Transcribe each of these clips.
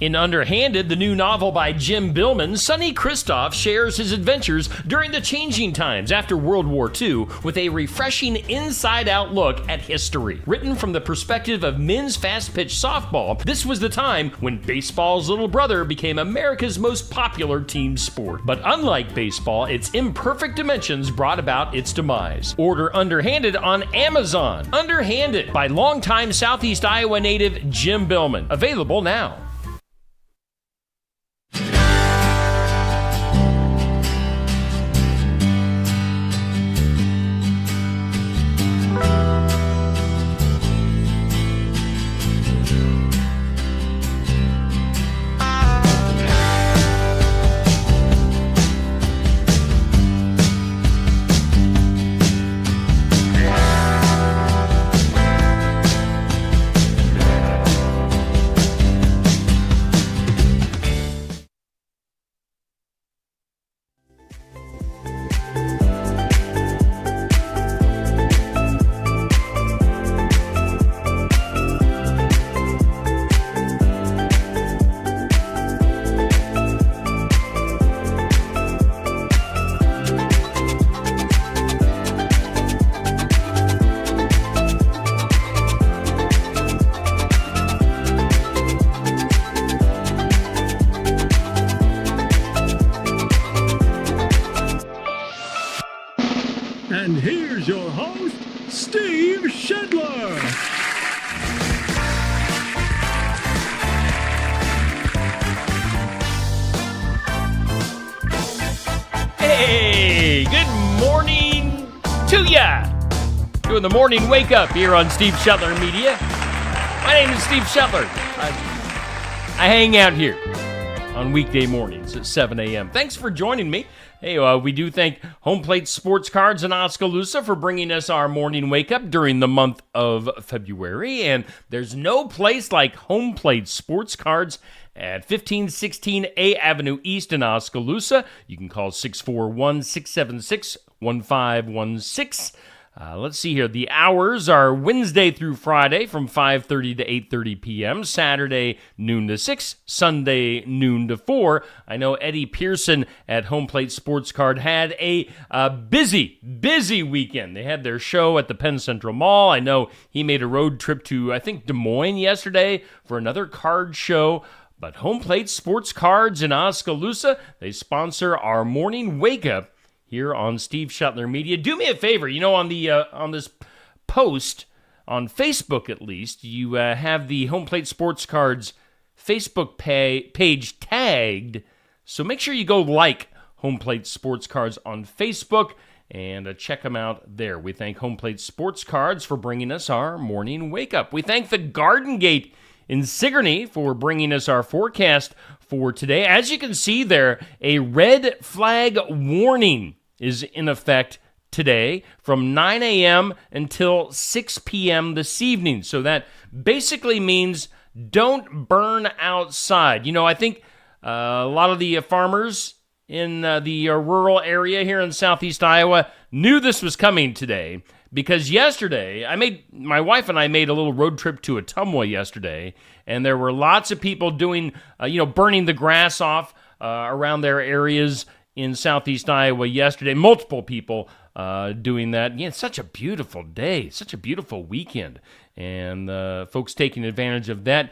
In Underhanded, the new novel by Jim Billman, Sonny Kristoff shares his adventures during the changing times after World War II with a refreshing inside-out look at history. Written from the perspective of men's fast-pitch softball, this was the time when baseball's little brother became America's most popular team sport. But unlike baseball, its imperfect dimensions brought about its demise. Order Underhanded on Amazon. Underhanded by longtime Southeast Iowa native Jim Billman. Available now. And here's your host, Steve Shedler. Hey, good morning to ya. Doing the morning wake up here on Steve Shedler Media. My name is Steve Shedler. I hang out here on weekday mornings at 7 a.m. Thanks for joining me. Hey, we do thank Home Plate Sports Cards in Oskaloosa for bringing us our morning wake-up during the month of February. And there's no place like Home Plate Sports Cards at 1516 A Avenue East in Oskaloosa. You can call 641-676-1516. Let's see here. The hours are Wednesday through Friday from 5:30 to 8:30 p.m., Saturday noon to 6, Sunday noon to 4. I know Eddie Pearson at Home Plate Sports Card had a busy weekend. They had their show at the Penn Central Mall. I know he made a road trip to, I think, Des Moines yesterday for another card show. But Home Plate Sports Cards in Oskaloosa, they sponsor our morning wake-up here on Steve Shedler Media. Do me a favor, on the on this post on Facebook, at least, you have the Home Plate Sports Cards Facebook page tagged. So make sure you go like Home Plate Sports Cards on Facebook and check them out there. We thank Home Plate Sports Cards for bringing us our morning wake up. We thank the Garden Gate in Sigourney for bringing us our forecast for today. As you can see there, a red flag warning is in effect today from 9 a.m. until 6 p.m. this evening. So that basically means don't burn outside. I think a lot of the farmers in the rural area here in southeast Iowa knew this was coming today because yesterday, my wife and I made a little road trip to Ottumwa yesterday, and there were lots of people doing, burning the grass off around their areas in southeast Iowa yesterday. Multiple people doing that. Yeah, it's such a beautiful day, such a beautiful weekend. And folks taking advantage of that,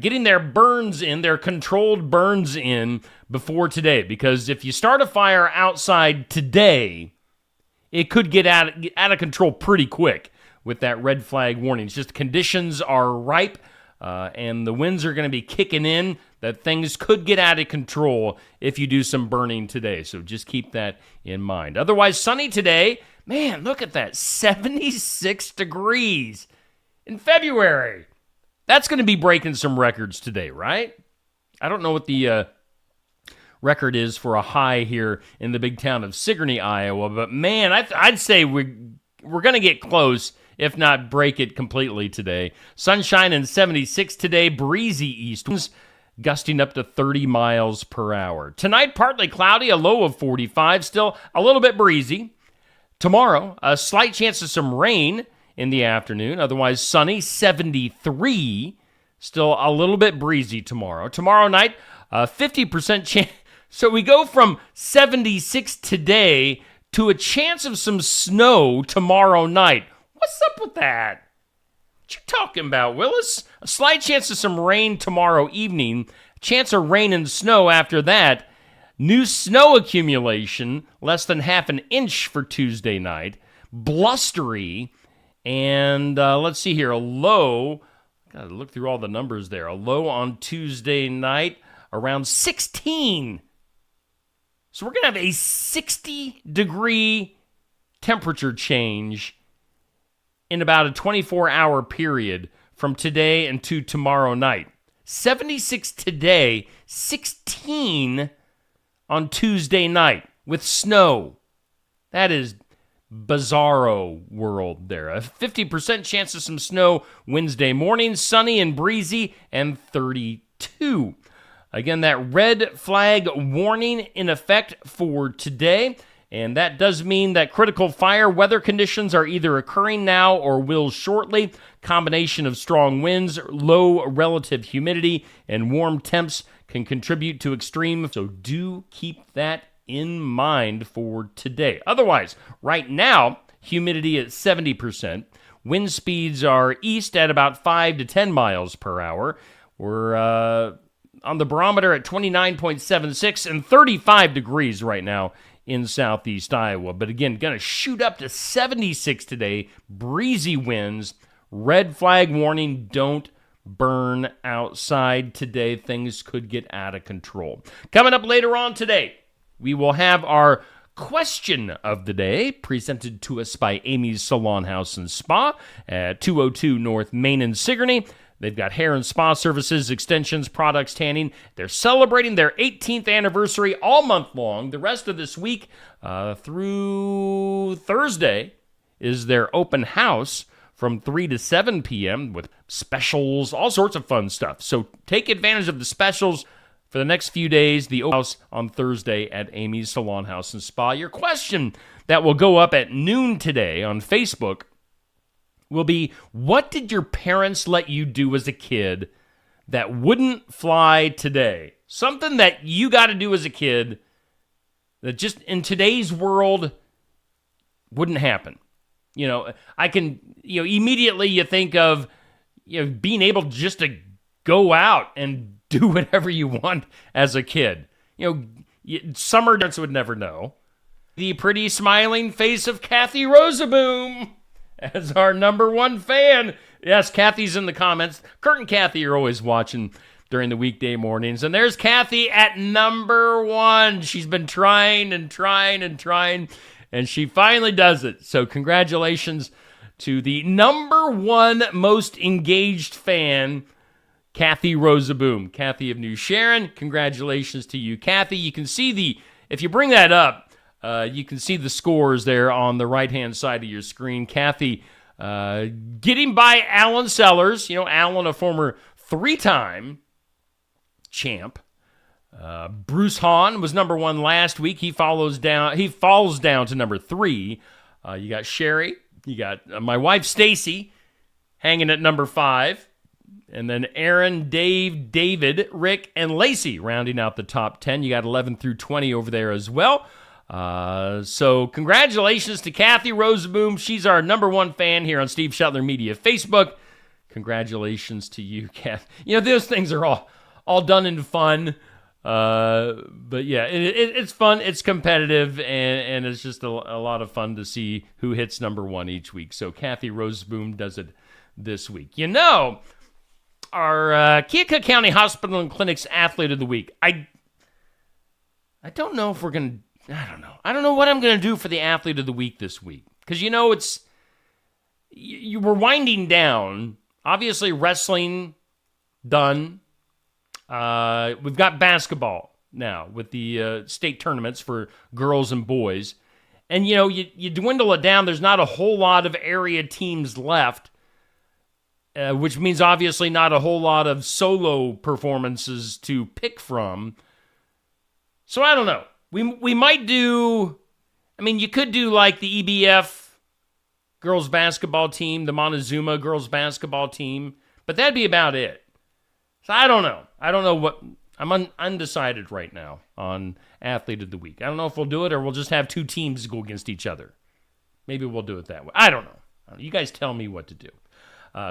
getting their burns in, their controlled burns in before today. Because if you start a fire outside today, it could get out of control pretty quick with that red flag warning. It's just conditions are ripe, and the winds are going to be kicking in, that things could get out of control if you do some burning today. So just keep that in mind. Otherwise, sunny today. Man, look at that. 76 degrees in February. That's going to be breaking some records today, right? I don't know what the record is for a high here in the big town of Sigourney, Iowa, but man, I'd say we're going to get close, if not break it completely today. Sunshine and 76 today, breezy east winds gusting up to 30 miles per hour. Tonight, partly cloudy, a low of 45, still a little bit breezy. Tomorrow, a slight chance of some rain in the afternoon, otherwise sunny, 73. Still a little bit breezy tomorrow. Tomorrow night, 50% chance. So we go from 76 today to a chance of some snow tomorrow night. What's up with that? What you talking about, Willis? A slight chance of some rain tomorrow evening. Chance of rain and snow after that. New snow accumulation, less than half an inch for Tuesday night. Blustery. And let's see here, a low. Got to look through all the numbers there. A low on Tuesday night, around 16. So we're going to have a 60-degree temperature change in about a 24-hour period from today and to tomorrow night. 76 today, 16 on Tuesday night with snow. That is bizarro world there. A 50% chance of some snow Wednesday morning, sunny and breezy, and 32. Again, that red flag warning in effect for today, and that does mean that critical fire weather conditions are either occurring now or will shortly. Combination of strong winds, low relative humidity, and warm temps can contribute to extreme, so do keep that in mind for today. Otherwise, right now, humidity at 70%. Wind speeds are east at about 5 to 10 miles per hour. We're on the barometer at 29.76 and 35 degrees right now in southeast Iowa. But again, going to shoot up to 76 today. Breezy winds. Red flag warning. Don't burn outside today. Things could get out of control. Coming up later on today, we will have our question of the day presented to us by Amy's Salon House and Spa at 202 North Main in Sigourney. They've got hair and spa services, extensions, products, tanning. They're celebrating their 18th anniversary all month long. The rest of this week through Thursday is their open house from 3 to 7 p.m. with specials, all sorts of fun stuff. So take advantage of the specials for the next few days. The open house on Thursday at Amy's Salon House and Spa. Your question that will go up at noon today on Facebook will be, what did your parents let you do as a kid that wouldn't fly today? Something that you got to do as a kid that just in today's world wouldn't happen. You know, immediately you think of, being able just to go out and do whatever you want as a kid. Summer parents would never know. The pretty smiling face of Kathy Rosaboom as our number one fan. Yes, Kathy's in the comments. Kurt and Kathy are always watching during the weekday mornings. And there's Kathy at number one. She's been trying, and she finally does it. So congratulations to the number one most engaged fan, Kathy Rosaboom. Kathy of New Sharon, congratulations to you, Kathy. You can see if you bring that up, you can see the scores there on the right-hand side of your screen. Kathy getting by Alan Sellers. Alan, a former 3-time champ. Bruce Hahn was number one last week. He falls down to number 3. You got Sherry. You got my wife, Stacy, hanging at number 5. And then Aaron, Dave, David, Rick, and Lacey rounding out the top 10. You got 11 through 20 over there as well. So congratulations to Kathy Rosaboom. She's our number one fan here on Steve Shetler Media Facebook. Congratulations to you, Kath. Those things are all done in fun. But yeah, it's fun. It's competitive, and it's just a lot of fun to see who hits number one each week. So Kathy Rosaboom does it this week. Our Keokuk County Hospital and Clinic's Athlete of the Week. I don't know if we're going to... I don't know what I'm going to do for the Athlete of the Week this week. Because, you were winding down. Obviously, wrestling, done. We've got basketball now with the state tournaments for girls and boys. And, you dwindle it down. There's not a whole lot of area teams left. Which means obviously not a whole lot of solo performances to pick from. So I don't know. We might do... you could do like the EBF girls basketball team, the Montezuma girls basketball team, but that'd be about it. So I don't know. I don't know what. I'm undecided right now on Athlete of the Week. I don't know if we'll do it or we'll just have two teams go against each other. Maybe we'll do it that way. I don't know. You guys tell me what to do.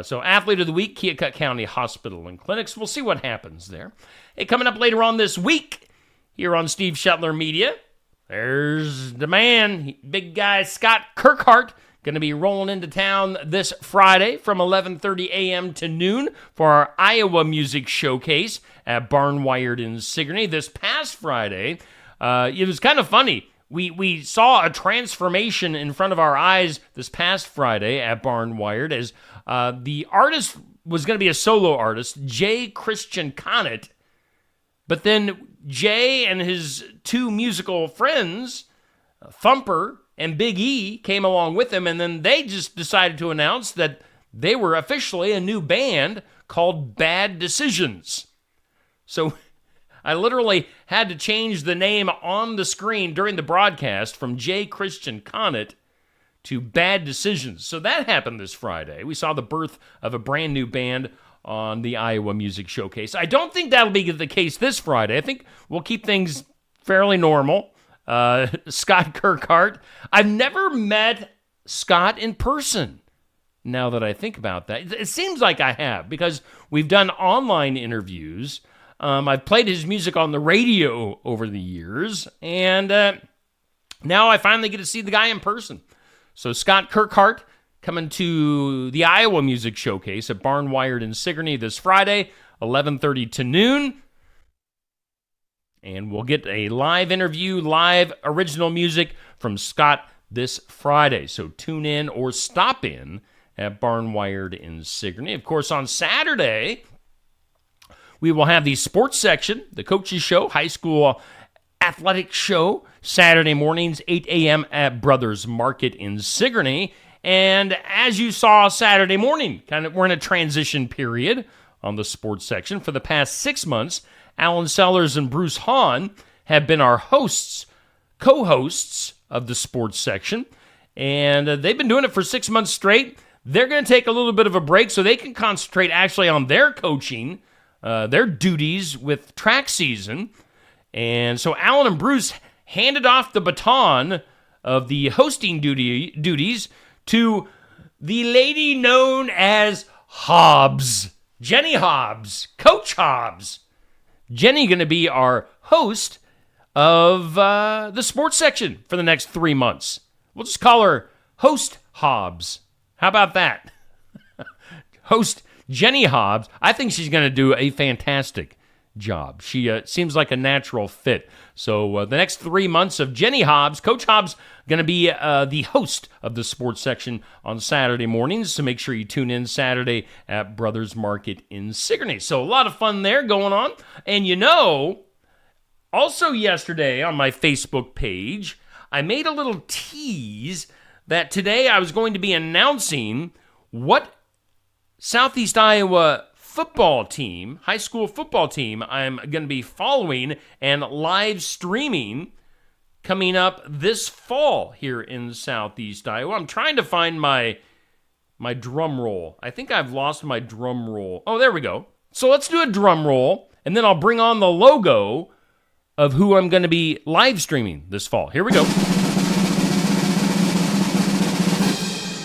So Athlete of the Week, Keokuk County Hospital and Clinics. We'll see what happens there. Hey, coming up later on this week here on Steve Shetler Media, there's the man, big guy Scott Kirkhart, going to be rolling into town this Friday from 11:30 a.m. to noon for our Iowa Music Showcase at Barnwired in Sigourney. This past Friday, it was kind of funny. We saw a transformation in front of our eyes this past Friday at Barnwired as the artist was going to be a solo artist, Jay Christian Connett, but then Jay and his two musical friends, Thumper and Big E, came along with him, and then they just decided to announce that they were officially a new band called Bad Decisions. So I literally had to change the name on the screen during the broadcast from Jay Christian Connett to Bad Decisions. So that happened this Friday. We saw the birth of a brand new band on the Iowa Music Showcase. I don't think that'll be the case this Friday. I think we'll keep things fairly normal. Scott Kirkhart. I've never met Scott in person, now that I think about that. It seems like I have, because we've done online interviews. I've played his music on the radio over the years, and now I finally get to see the guy in person. So Scott Kirkhart coming to the Iowa Music Showcase at Barnwired in Sigourney this Friday, 11:30 to noon. And we'll get a live interview, live original music from Scott this Friday. So tune in or stop in at Barnwired in Sigourney. Of course, on Saturday, we will have the sports section, the coaches show, high school athletic show, Saturday mornings, 8 a.m. at Brothers Market in Sigourney. And as you saw Saturday morning, we're in a transition period on the sports section. For the past 6 months, Alan Sellers and Bruce Hahn have been our hosts, co-hosts of the sports section, and they've been doing it for 6 months straight. They're going to take a little bit of a break so they can concentrate actually on their coaching, their duties with track season. And so Alan and Bruce handed off the baton of the hosting duties to the lady known as Hobbs, Jenny Hobbs, Coach Hobbs. Jenny going to be our host of the sports section for the next 3 months. We'll just call her Host Hobbs. How about that? Host Jenny Hobbs. I think she's going to do a fantastic job. She seems like a natural fit. So the next 3 months of Jenny Hobbs, Coach Hobbs, going to be the host of the sports section on Saturday mornings. So make sure you tune in Saturday at Brothers Market in Sigourney. So a lot of fun there going on. And also yesterday on my Facebook page, I made a little tease that today I was going to be announcing what Southeast Iowa football team, high school football team, I'm going to be following and live streaming coming up this fall here in Southeast Iowa. I'm trying to find my drum roll. I think I've lost my drum roll. Oh, there we go. So let's do a drum roll, and then I'll bring on the logo of who I'm going to be live streaming this fall. Here we go.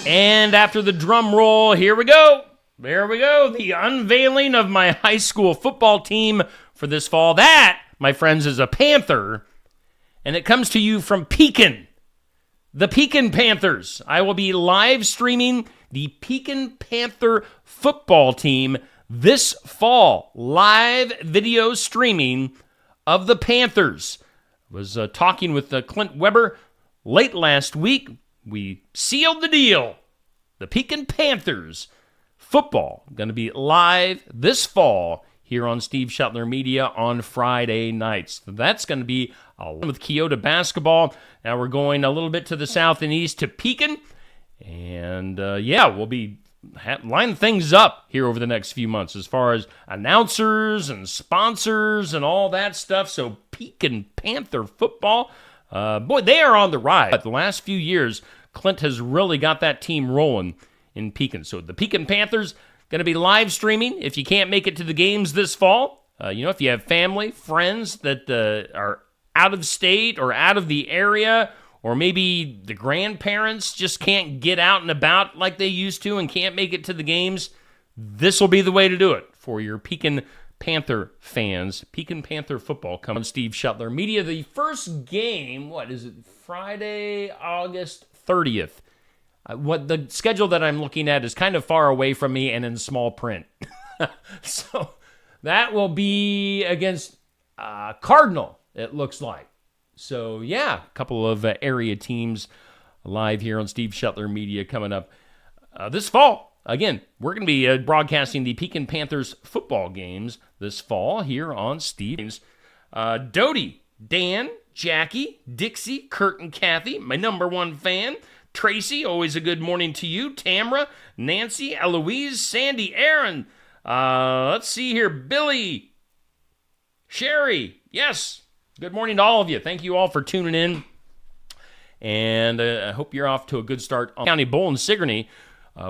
And after the drum roll, here we go. There we go. The unveiling of my high school football team for this fall. That, my friends, is a Panther, and it comes to you from Pekin. The Pekin Panthers. I will be live streaming the Pekin Panther football team this fall. Live video streaming of the Panthers. I was talking with Clint Weber late last week. We sealed the deal. The Pekin Panthers football going to be live this fall here on Steve Shetler Media on Friday nights. That's going to be along with Keota basketball. Now we're going a little bit to the south and east to Pekin. And we'll be lining things up here over the next few months as far as announcers and sponsors and all that stuff. So Pekin Panther football, they are on the rise. The last few years, Clint has really got that team rolling in Pekin. So the Pekin Panthers, Going to be live streaming if you can't make it to the games this fall. If you have family, friends that are out of state or out of the area, or maybe the grandparents just can't get out and about like they used to and can't make it to the games, this will be the way to do it for your Pekin Panther fans. Pekin Panther football coming on Steve Shetler Media. The first game, Friday, August 30th. What the schedule that I'm looking at is kind of far away from me and in small print. So that will be against Cardinal, it looks like. So, yeah, a couple of area teams live here on Steve Shetler Media coming up this fall. Again, we're going to be broadcasting the Pekin Panthers football games this fall here on Steve's. Dodie, Dan, Jackie, Dixie, Kurt, and Kathy, my number one fan. Tracy, always a good morning to you. Tamra, Nancy, Eloise, Sandy, Aaron. Let's see here. Billy, Sherry. Yes. Good morning to all of you. Thank you all for tuning in. And I hope you're off to a good start on County Bowl in Sigourney,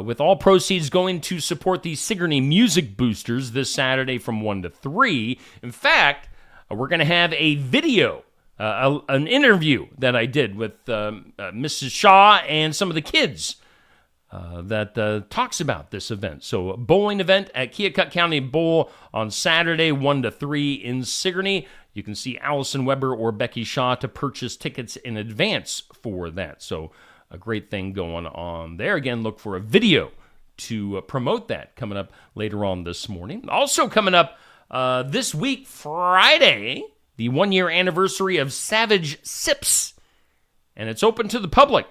with all proceeds going to support the Sigourney Music Boosters this Saturday from 1 to 3. In fact, we're going to have a video, an interview that I did with Mrs. Shaw and some of the kids that talks about this event. So a bowling event at Keokuk County Bowl on Saturday, 1 to 3 in Sigourney. You can see Allison Weber or Becky Shaw to purchase tickets in advance for that. So a great thing going on there. Again, look for a video to promote that coming up later on this morning. Also coming up this week, Friday, the 1-year anniversary of Savage Sips. And it's open to the public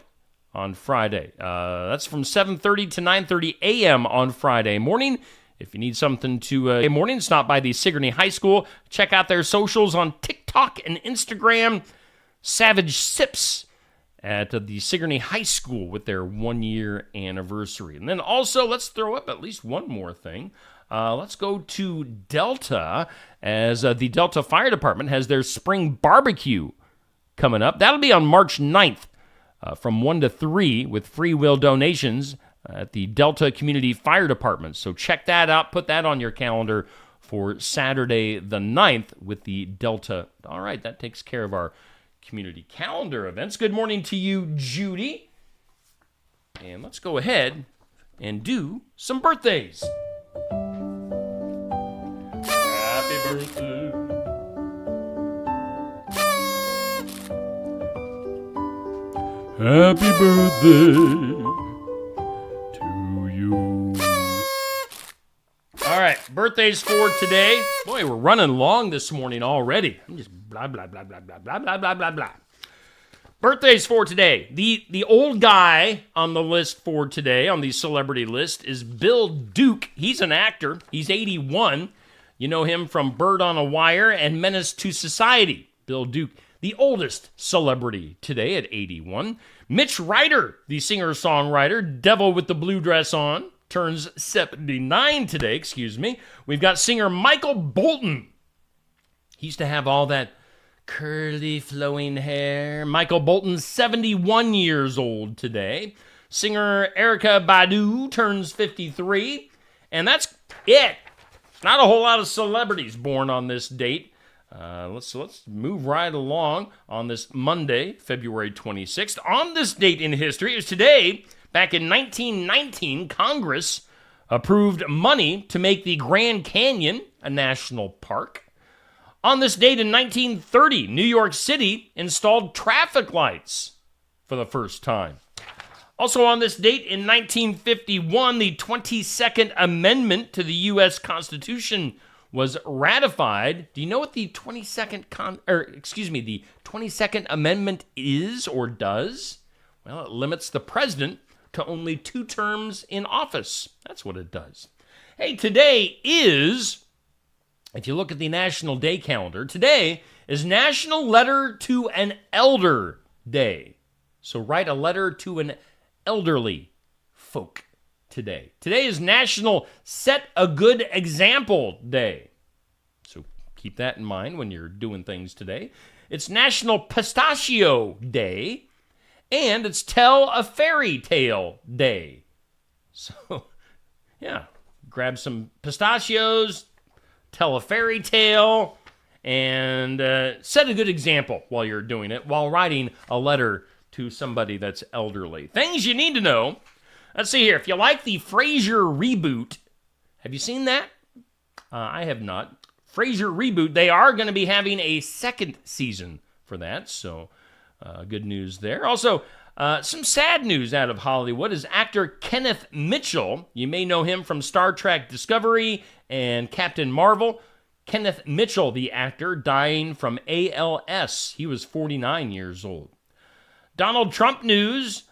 on Friday. That's from 7:30 to 9:30 a.m. on Friday morning. If you need something to morning, stop by the Sigourney High School. Check out their socials on TikTok and Instagram. Savage Sips at the Sigourney High School with their 1-year anniversary. And then also, let's throw up at least one more thing. Let's go to Delta, as the Delta Fire Department has their spring barbecue coming up. That'll be on March 9th from 1 to 3 with free will donations at the Delta Community Fire Department. So check that out. Put that on your calendar for Saturday the 9th with the Delta. All right, that takes care of our community calendar events. Good morning to you, Judy. And let's go ahead and do some birthdays. Happy birthday. Happy birthday to you. All right, birthdays for today. Boy, we're running long this morning already. I'm just blah, blah, blah, blah, blah, blah, blah, blah, blah, blah. Birthdays for today. The old guy on the list for today, on the celebrity list, is Bill Duke. He's an actor. He's 81. You know him from Bird on a Wire and Menace to Society. Bill Duke, the oldest celebrity today at 81. Mitch Ryder, the singer-songwriter, Devil with the Blue Dress On, turns 79 today, We've got singer Michael Bolton. He used to have all that curly flowing hair. Michael Bolton, 71 years old today. Singer Erykah Badu turns 53. And that's it. Not a whole lot of celebrities born on this date. Let's move right along on this Monday, February 26th. On this date in history, it was today, back in 1919, Congress approved money to make the Grand Canyon a national park. On this date in 1930, New York City installed traffic lights for the first time. Also on this date in 1951, the 22nd Amendment to the U.S. Constitution was ratified. Do you know what the 22nd the 22nd Amendment is or does? Well, it limits the president to only 2 terms in office. That's what it does. Hey, today is, if you look at the National Day calendar, today is National Letter to an Elder Day. So write a letter to an elderly folk today. Today is National Set a Good Example Day. So keep that in mind when you're doing things today. It's National Pistachio Day, and it's Tell a Fairy Tale Day. So, yeah, grab some pistachios, tell a fairy tale, and set a good example while you're doing it, while writing a letter to somebody that's elderly. Things you need to know. Let's see here. If you like the Frasier reboot, have you seen that? I have not. Frasier reboot, they are going to be having a second season for that, so good news there. Also, some sad news out of Hollywood is actor Kenneth Mitchell. You may know him from Star Trek Discovery and Captain Marvel. Kenneth Mitchell, the actor, dying from ALS. He was 49 years old. Donald Trump news.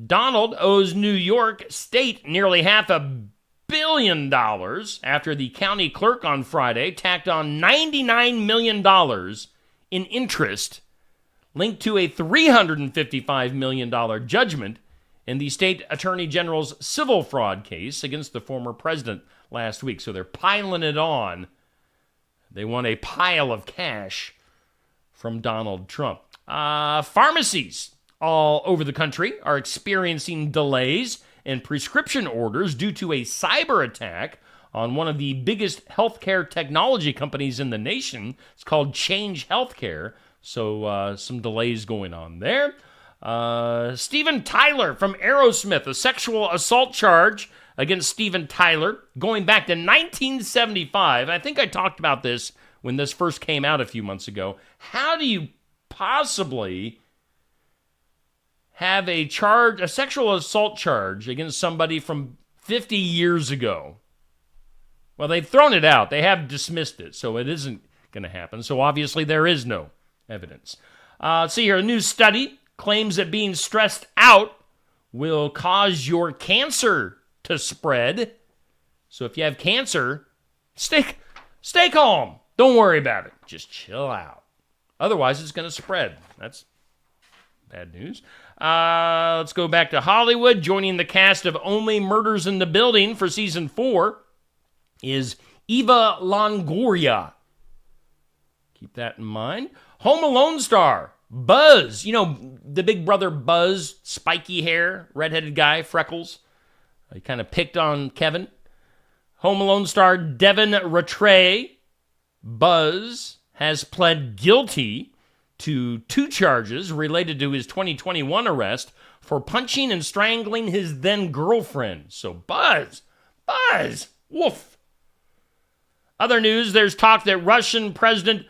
Donald owes New York State nearly $500 million after the county clerk on Friday tacked on $99 million in interest linked to a $355 million judgment in the state attorney general's civil fraud case against the former president last week. So they're piling it on. They want a pile of cash from Donald Trump. Pharmacies all over the country are experiencing delays in prescription orders due to a cyber attack on one of the biggest healthcare technology companies in the nation. It's called Change Healthcare. So some delays going on there. Steven Tyler from Aerosmith, a sexual assault charge against Steven Tyler going back to 1975. I think I talked about this when this first came out a few months ago. How do you possibly have a sexual assault charge against somebody from 50 years ago? Well, they've thrown it out. They have dismissed it, so it isn't going to happen. So obviously there is no evidence. See here, a new study claims that being stressed out will cause your cancer to spread. So if you have cancer, stay calm. Don't worry about it. Just chill out. Otherwise, it's going to spread. That's bad news. Let's go back to Hollywood. Joining the cast of Only Murders in the Building for season 4 is Eva Longoria. Keep that in mind. Home Alone star Buzz. You know, the big brother Buzz, spiky hair, redheaded guy, freckles. He kind of picked on Kevin. Home Alone star Devin Rattray. Buzz has pled guilty to 2 charges related to his 2021 arrest for punching and strangling his then-girlfriend. So Buzz, woof. Other news, there's talk that Russian President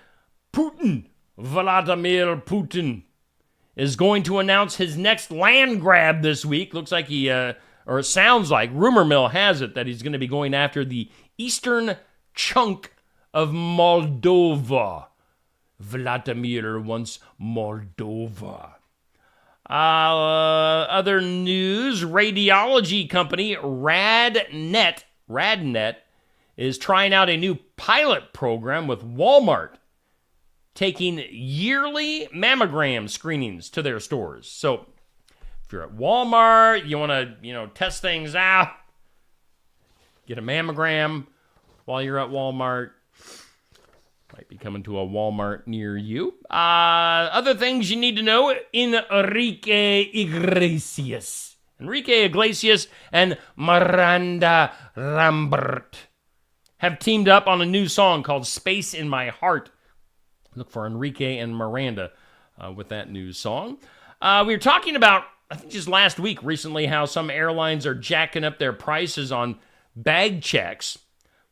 Vladimir Putin, is going to announce his next land grab this week. Looks like or it sounds like, rumor mill has it, that he's going to be going after the eastern chunk of Moldova. Vladimir wants Moldova. Other news, radiology company RadNet is trying out a new pilot program with Walmart, taking yearly mammogram screenings to their stores. So if you're at Walmart, you want to, test things out, get a mammogram while you're at Walmart. Might be coming to a Walmart near you. Other things you need to know, Enrique Iglesias and Miranda Lambert have teamed up on a new song called Space in My Heart. Look for Enrique and Miranda with that new song. We were talking about, I think just last week recently, how some airlines are jacking up their prices on bag checks.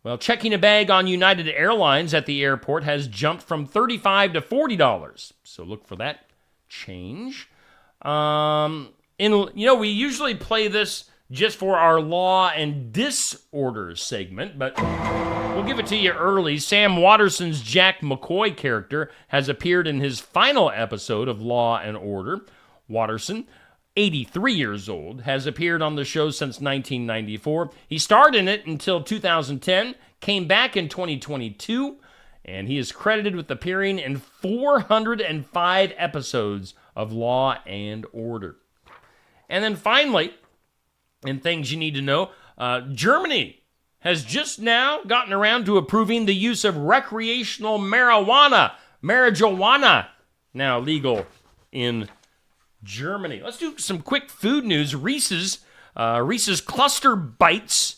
Well, checking a bag on United Airlines at the airport has jumped from $35 to $40. So look for that change. We usually play this just for our law and disorders segment, but we'll give it to you early. Sam Waterston's Jack McCoy character has appeared in his final episode of Law and Order. Waterston, 83 years old, has appeared on the show since 1994. He starred in it until 2010, came back in 2022, and he is credited with appearing in 405 episodes of Law and Order. And then finally, in things you need to know, Germany has just now gotten around to approving the use of recreational marijuana now legal in Germany. Let's do some quick food news. Reese's Cluster Bites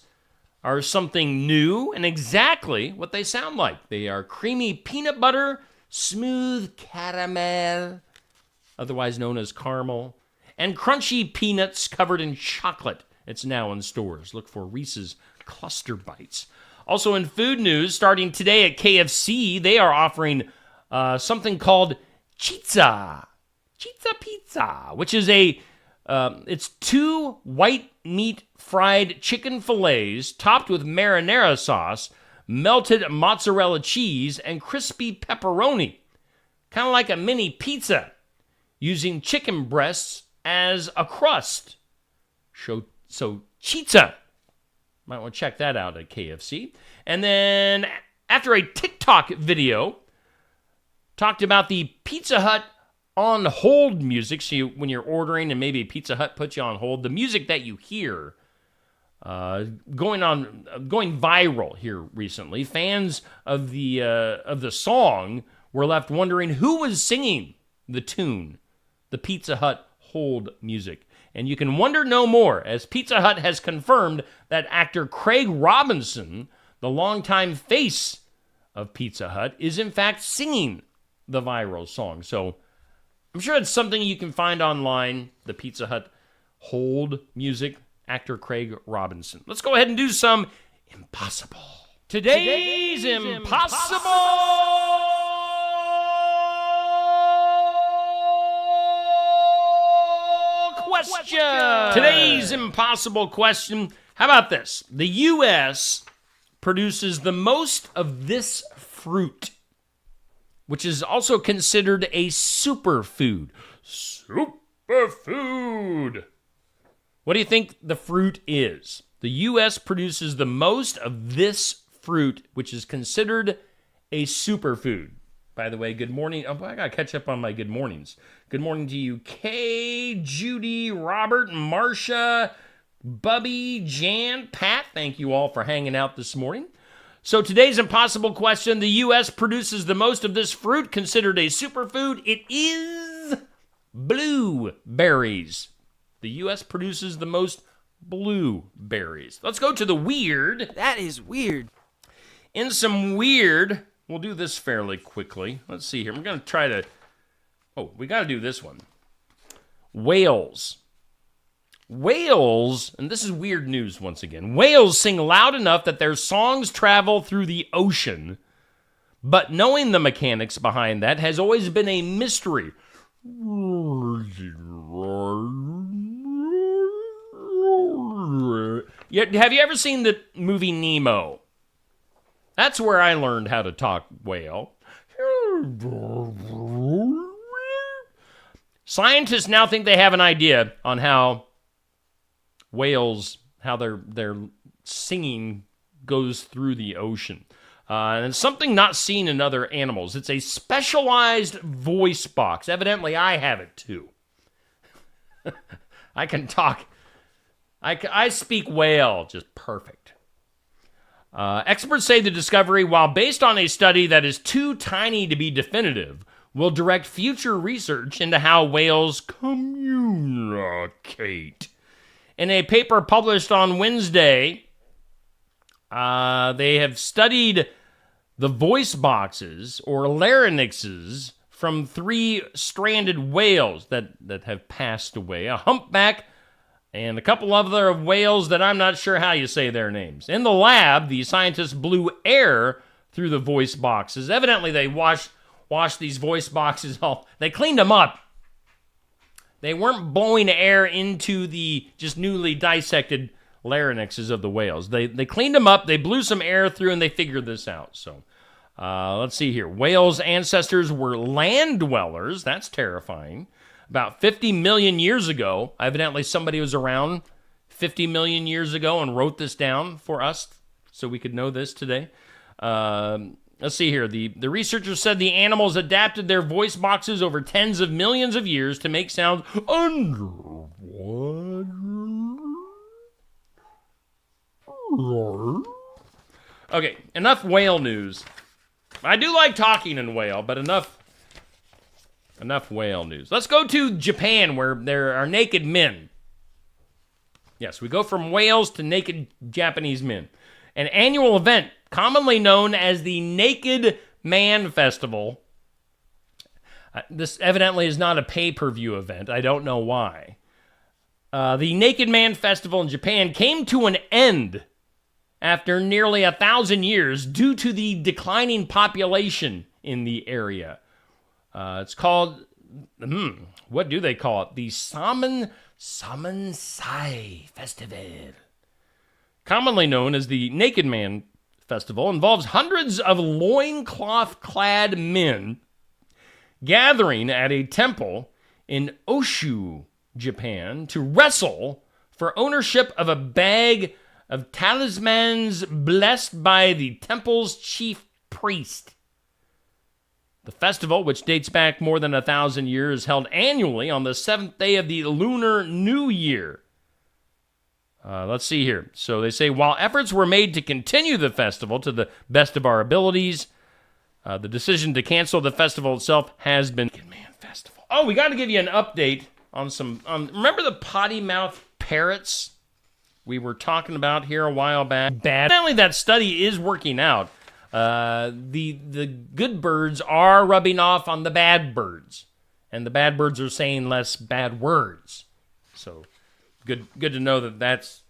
are something new and exactly what they sound like. They are creamy peanut butter, smooth caramel, otherwise known as caramel, and crunchy peanuts covered in chocolate. It's now in stores. Look for Reese's Cluster Bites. Also in food news, starting today at KFC, they are offering something called Chizza Pizza, which is it's 2 white meat fried chicken fillets topped with marinara sauce, melted mozzarella cheese, and crispy pepperoni. Kind of like a mini pizza, using chicken breasts as a crust. So Chizza. Might want to check that out at KFC. And then after a TikTok video talked about the Pizza Hut on hold music, so when you're ordering and maybe Pizza Hut puts you on hold, the music that you hear going viral here recently, fans of the song were left wondering who was singing the tune, the Pizza Hut hold music. And you can wonder no more, as Pizza Hut has confirmed that actor Craig Robinson, the longtime face of Pizza Hut, is in fact singing the viral song. So I'm sure it's something you can find online, the Pizza Hut hold music, actor Craig Robinson. Let's go ahead and do some Impossible. Today's Impossible question. Today's impossible question. How about this? The U.S. produces the most of this fruit, which is also considered a superfood. Superfood. What do you think the fruit is? The U.S. produces the most of this fruit, which is considered a superfood. By the way, good morning. Oh, I got to catch up on my good mornings. Good morning to you, Kay, Judy, Robert, Marcia, Bubby, Jan, Pat. Thank you all for hanging out this morning. So today's impossible question. The U.S. produces the most of this fruit considered a superfood. It is blueberries. The U.S. produces the most blueberries. Let's go to the weird. That is weird. In some weird, we'll do this fairly quickly. Let's see here. We're going to try to... Oh, we got to do this one. Whales. Whales, and this is weird news once again. Whales sing loud enough that their songs travel through the ocean, but knowing the mechanics behind that has always been a mystery. Have you ever seen the movie Nemo? That's where I learned how to talk whale. Scientists now think they have an idea on how whales, how their singing goes through the ocean. And it's something not seen in other animals. It's a specialized voice box. Evidently, I have it too. I can talk. I speak whale just perfect. Experts say the discovery, while based on a study that is too tiny to be definitive, will direct future research into how whales communicate. In a paper published on Wednesday, they have studied the voice boxes, or larynxes, from 3 stranded whales that have passed away. A humpback and a couple other whales that I'm not sure how you say their names. In the lab, the scientists blew air through the voice boxes. Evidently, they washed these voice boxes off. They cleaned them up. They weren't blowing air into the just newly dissected larynxes of the whales. They cleaned them up, they blew some air through, and they figured this out. So, let's see here. Whales' ancestors were land dwellers. That's terrifying. About 50 million years ago, evidently somebody was around 50 million years ago and wrote this down for us so we could know this today. Let's see here. The researchers said the animals adapted their voice boxes over tens of millions of years to make sounds underwater. Okay, enough whale news. I do like talking in whale, but enough whale news. Let's go to Japan, where there are naked men. Yes, we go from whales to naked Japanese men. an annual event commonly known as the Naked Man Festival. This evidently is not a pay-per-view event. I don't know why. The Naked Man Festival in Japan came to an end after nearly 1,000 years due to the declining population in the area. It's called, what do they call it? The Samensai Festival. Commonly known as the Naked Man Festival, involves hundreds of loincloth-clad men gathering at a temple in Oshu, Japan, to wrestle for ownership of a bag of talismans blessed by the temple's chief priest. The festival, which dates back more than 1,000 years, is held annually on the 7th day of the Lunar New Year. Let's see here. So they say, while efforts were made to continue the festival to the best of our abilities, the decision to cancel the festival itself has been... Man Festival. Oh, we got to give you an update on some... remember the potty mouth parrots we were talking about here a while back? Bad. Apparently that study is working out. The good birds are rubbing off on the bad birds, and the bad birds are saying less bad words. So good to know that that's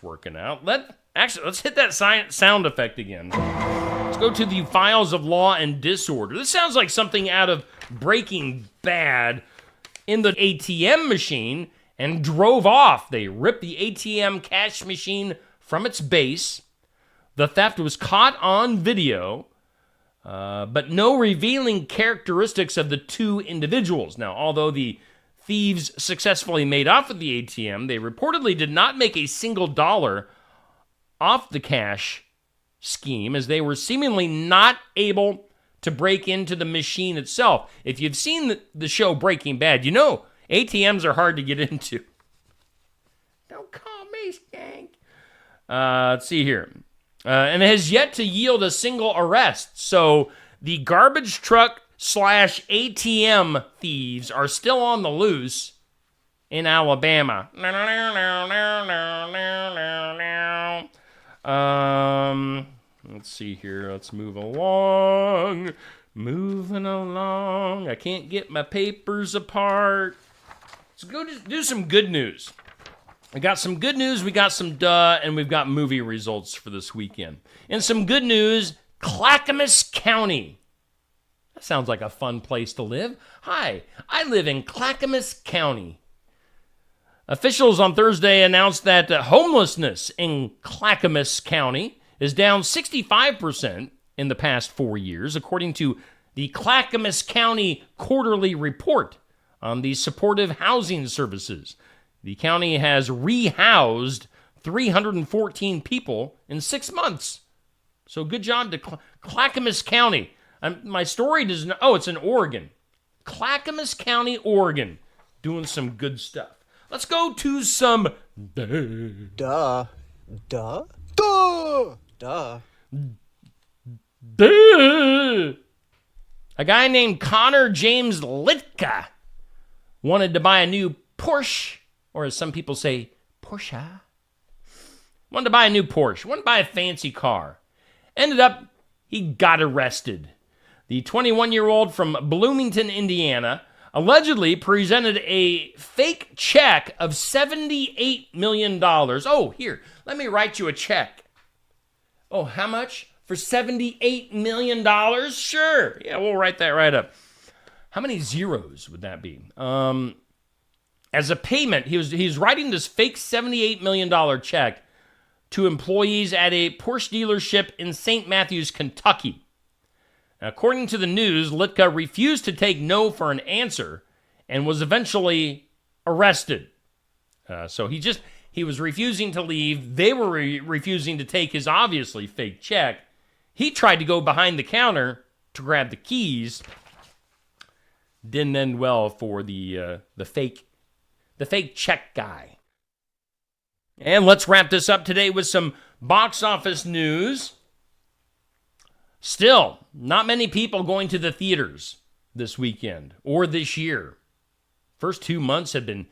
working out. Let's hit that sound effect again. Let's go to the Files of Law and Disorder. This sounds like something out of Breaking Bad. In the ATM machine and drove off. They ripped the ATM cash machine from its base. The theft was caught on video, but no revealing characteristics of the two individuals. Now, although the thieves successfully made off with the ATM, they reportedly did not make a single dollar off the cash scheme, as they were seemingly not able to break into the machine itself. If you've seen the show Breaking Bad, you know ATMs are hard to get into. Don't call me skank. Let's see here. And it has yet to yield a single arrest. So the garbage truck / ATM thieves are still on the loose in Alabama. Let's see here. Let's move along. Moving along. I can't get my papers apart. Let's go do some good news. We got some good news, we got some and we've got movie results for this weekend. And some good news, Clackamas County. That sounds like a fun place to live. Hi, I live in Clackamas County. Officials on Thursday announced that homelessness in Clackamas County is down 65% in the past 4 years, according to the Clackamas County Quarterly Report on the Supportive Housing Services. The county has rehoused 314 people in 6 months. So good job to Clackamas County. My story does not... Oh, it's in Oregon. Clackamas County, Oregon. Doing some good stuff. Let's go to some... Duh. A guy named Connor James Litka wanted to buy a new Porsche, or as some people say, Porsche. Wanted to buy a new Porsche. Wanted to buy a fancy car. Ended up, he got arrested. The 21-year-old from Bloomington, Indiana, allegedly presented a fake check of $78 million. Oh, here, let me write you a check. Oh, how much? For $78 million? Sure. Yeah, we'll write that right up. How many zeros would that be? As a payment, he was writing this fake $78 million check to employees at a Porsche dealership in St. Matthews, Kentucky. Now, according to the news, Litka refused to take no for an answer and was eventually arrested. So he was refusing to leave. They were refusing to take his obviously fake check. He tried to go behind the counter to grab the keys. Didn't end well for the fake check guy. And let's wrap this up today with some box office news. Still, not many people going to the theaters this weekend or this year. First 2 months have been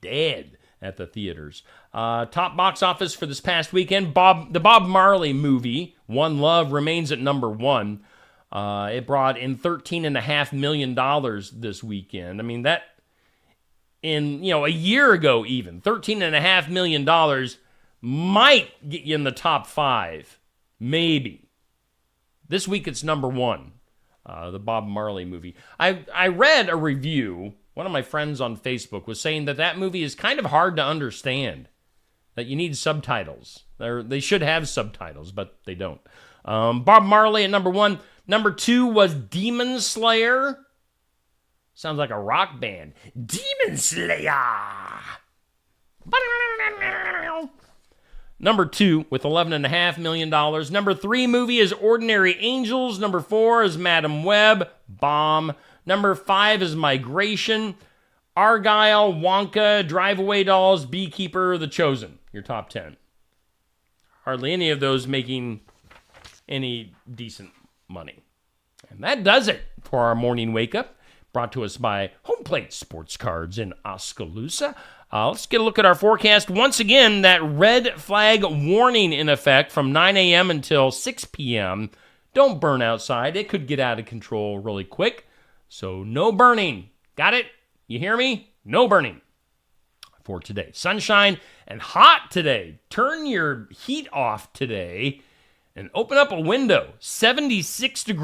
dead. at the theaters. Top box office for this past weekend, the Bob Marley movie, One Love, remains at number one. It brought in $13.5 million this weekend. I mean, that, in a year ago even, $13.5 million might get you in the top 5. Maybe. This week it's number one, the Bob Marley movie. I read a review. One of my friends on Facebook was saying that movie is kind of hard to understand, that you need subtitles. They should have subtitles, but they don't. Bob Marley at number one. Number 2 was Demon Slayer. Sounds like a rock band. Demon Slayer. Number 2 with $11.5 million. Number 3 movie is Ordinary Angels. Number 4 is Madam Web. Bomb. Number 5 is Migration. Argyle, Wonka, Drive Away Dolls, Beekeeper, The Chosen. Your top 10. Hardly any of those making any decent money. And that does it for our morning wake up, brought to us by Home Plate Sports Cards in Oskaloosa. Let's get a look at our forecast. Once again, that red flag warning in effect from 9 a.m. until 6 p.m. Don't burn outside. It could get out of control really quick. So no burning. Got it? You hear me? No burning for today. Sunshine and hot today. Turn your heat off today and open up a window. 76 degrees.